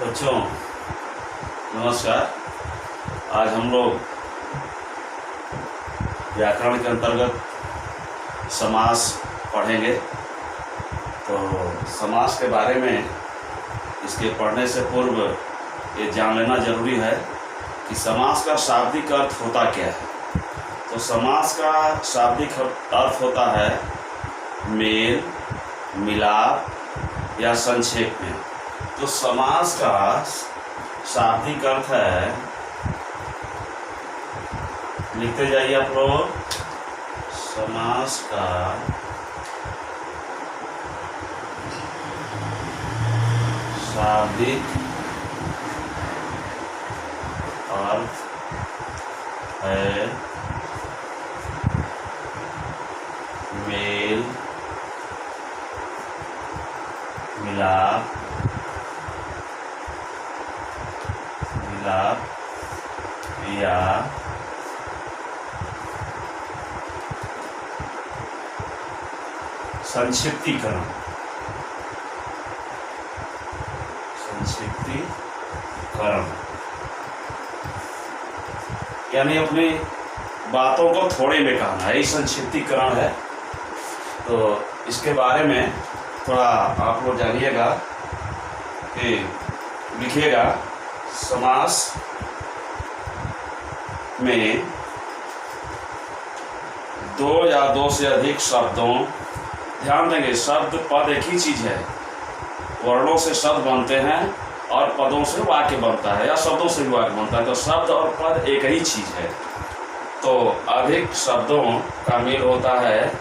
बच्चों नमस्कार। आज हम लोग व्याकरण के अंतर्गत समास पढ़ेंगे। तो समास के बारे में इसके पढ़ने से पूर्व ये जान लेना जरूरी है कि समास का शाब्दिक अर्थ होता क्या है। तो समास का शाब्दिक अर्थ होता है मेल, मिलाप या संक्षेप में। तो समास का शाब्दिक अर्थ है, लिखते जाइए आप लोग, समास का शाब्दिक अर्थ है मेल, मिलाप या संक्षिप्तीकरण। यानी अपनी बातों को थोड़े में कहना, यही संक्षिप्तीकरण है। तो इसके बारे में थोड़ा आप लोग जानिएगा कि लिखिएगा। समास में दो या दो से अधिक शब्दों, ध्यान देंगे शब्द पद एक ही चीज़ है। वर्णों से शब्द बनते हैं और पदों से वाक्य बनता है या शब्दों से भी वाक्य बनता है। तो शब्द और पद एक ही चीज़ है। तो अधिक शब्दों का मेल होता है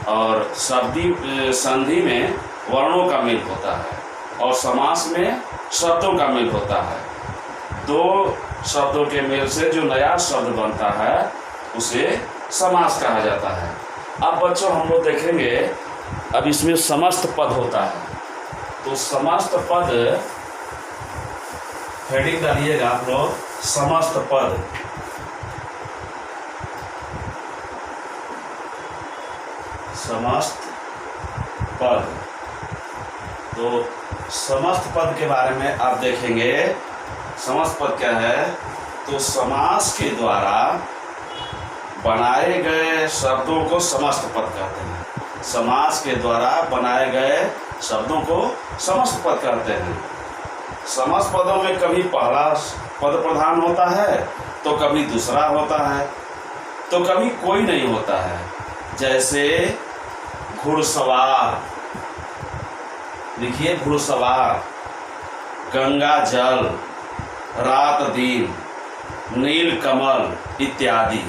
और संधि में वर्णों का मेल होता है और समास में शब्दों का मेल होता है। दो शब्दों के मेल से जो नया शब्द बनता है उसे समास कहा जाता है। अब बच्चों हम लोग देखेंगे, अब इसमें समस्त पद होता है। तो समस्त पद, हेडिंग डालिएगा आप लोग, समस्त पद। समस्त पद। तो समस्त पद के बारे में आप देखेंगे। समस्त पद क्या है? तो समास के द्वारा बनाए गए शब्दों को समस्त पद कहते हैं। समास के द्वारा बनाए गए शब्दों को समस्त पद कहते हैं। समस्त पदों में कभी पहला पद प्रधान होता है तो कभी दूसरा होता है तो कभी कोई नहीं होता है। जैसे घुड़सवार, लिखिए घुड़सवार, गंगा जल, रात दिन, नील कमल इत्यादि।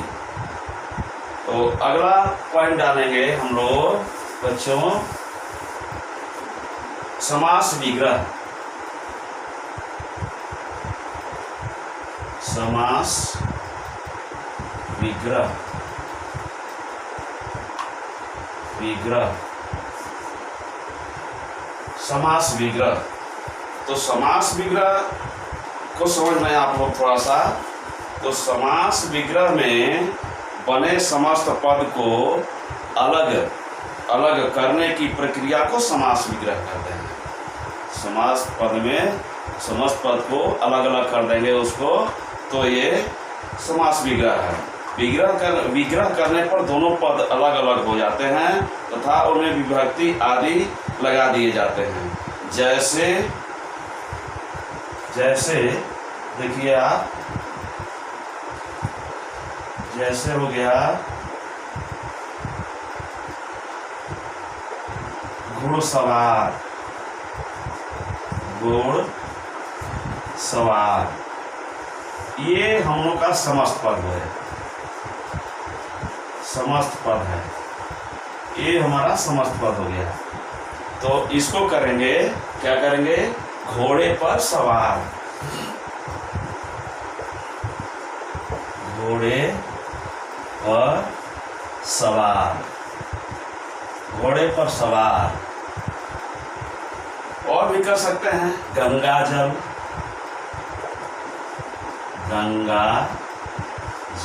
तो अगला पॉइंट डालेंगे हम लोग बच्चों, समास विग्रह। समास विग्रह। समास विग्रह। तो समास विग्रह को समझना है आप लोग थोड़ा सा। तो समास विग्रह में बने समस्त पद को अलग अलग करने की प्रक्रिया को समास विग्रह कहते हैं। समास पद में समस्त पद को अलग अलग कर देंगे उसको, तो ये समास विग्रह है। विग्रह करने पर दोनों पद अलग अलग हो जाते हैं तथा उनमें विभक्ति आदि लगा दिए जाते हैं। जैसे देखिए आप, जैसे हो गया घुड़सवार, ये हम लोग का समस्त पद है। समस्त पद है, ये हमारा समस्त पद हो गया। तो इसको करेंगे, क्या करेंगे? घोड़े पर सवार। घोड़े पर सवार, घोड़े पर सवार। और भी कर सकते हैं, गंगा जल, गंगा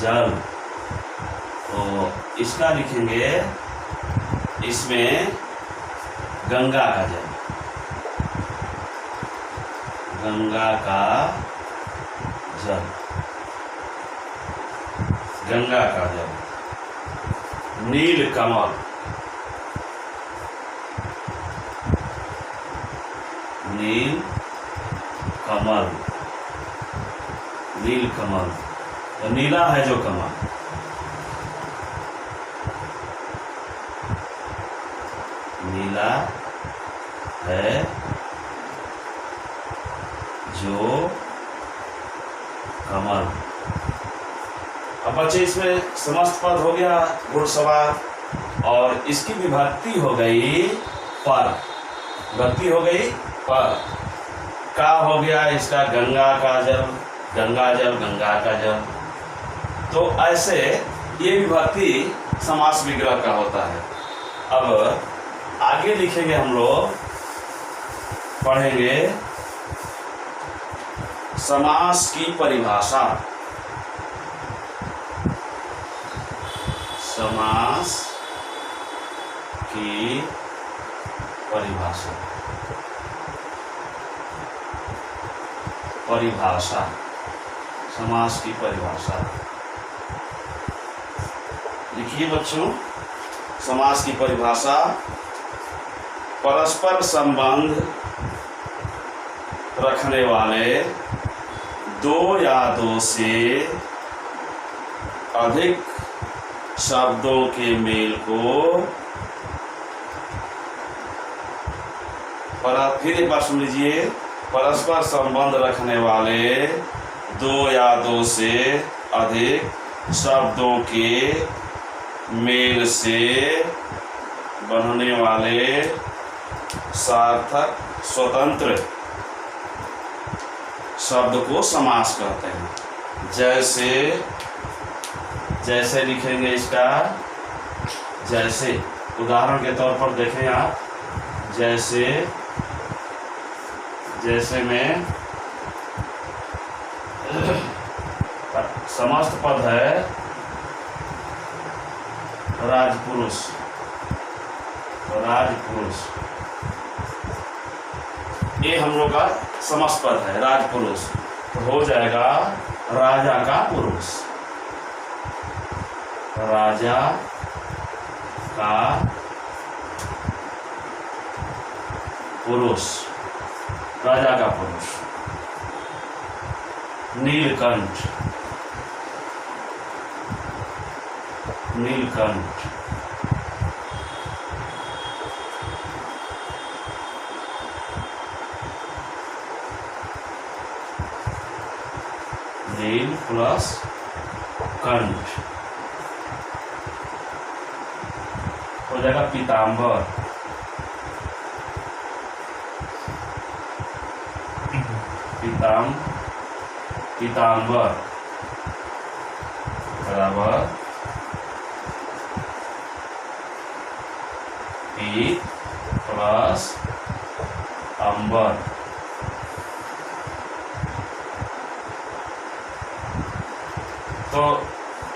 जल। तो इसका लिखेंगे, इसमें गंगा का जल, गंगा का जल, गंगा का जल। नील कमल, नील कमल, नील कमल, तो नीला है जो कमल। नीला है जो कमल। अब बच्चे इसमें समस्त पद हो गया घुड़सवार, और इसकी विभक्ति हो गई पर, विभक्ति हो गई पर। का हो गया इसका गंगा का जल, गंगा जल, गंगा का जल। तो ऐसे ये विभक्ति समास विग्रह का होता है। अब आगे लिखेंगे हम लोग, पढ़ेंगे समास की परिभाषा। समास की परिभाषा, परिभाषा, समास की परिभाषा लिखिए बच्चों। समास की परिभाषा, परस्पर संबंध रखने वाले दो या दो से अधिक शब्दों के मेल को, फिर एक बार सुन लीजिए, परस्पर संबंध रखने वाले दो या दो से अधिक शब्दों के मेल से बनने वाले सार्थक स्वतंत्र शब्द को समास कहते हैं। जैसे, जैसे लिखेंगे इसका, जैसे उदाहरण के तौर पर देखें आप, जैसे, जैसे में समस्त पद है राजपुरुष, राजपुरुष, ये हम लोग का समस्त पद है राजपुरुष, तो हो जाएगा राजा का पुरुष, राजा का पुरुष, राजा का पुरुष। नीलकंठ, नीलकंठ, नील प्लस कंठ हो जाएगा पीतांबर, पीतांबर बराबर पीत प्लस अंबर। तो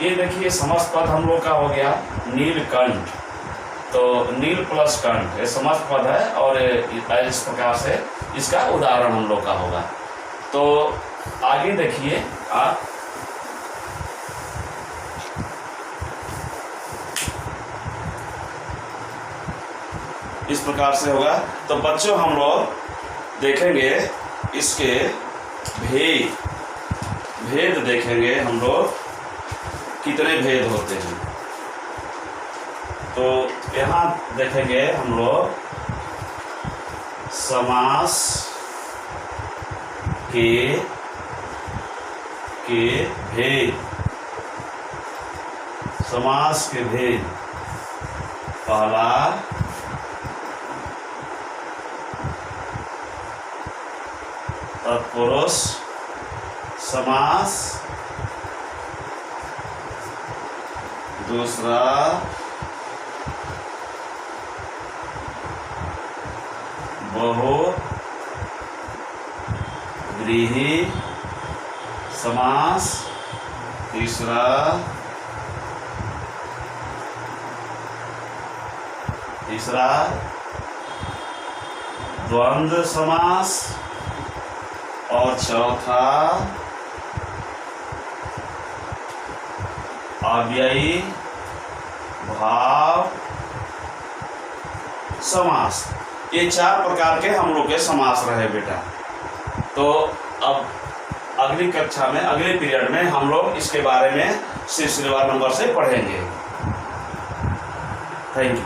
ये देखिए समस्त पद हम लोग का हो गया नीलकंठ। तो नील प्लस कंठ ये समस्त पद है, और इस प्रकार से इसका उदाहरण हम लोग का होगा। तो आगे देखिए आप, इस प्रकार से होगा। तो बच्चों हम लोग देखेंगे इसके भेद देखेंगे हम लोग, कितने भेद होते हैं। तो यहाँ देखेंगे हम लोग समास के भेद, समास के भेद। पहला तत्पुरुष समास, दूसरा बहुव्रीहि समास, तीसरा द्वंद्व समास, और चौथा अव्ययी भाव समास। ये 4 प्रकार के हम लोग के समास रहे बेटा। तो अब अगली कक्षा में, अगले पीरियड में हम लोग इसके बारे में सिलसिलेवार नंबर से पढ़ेंगे। Thank you.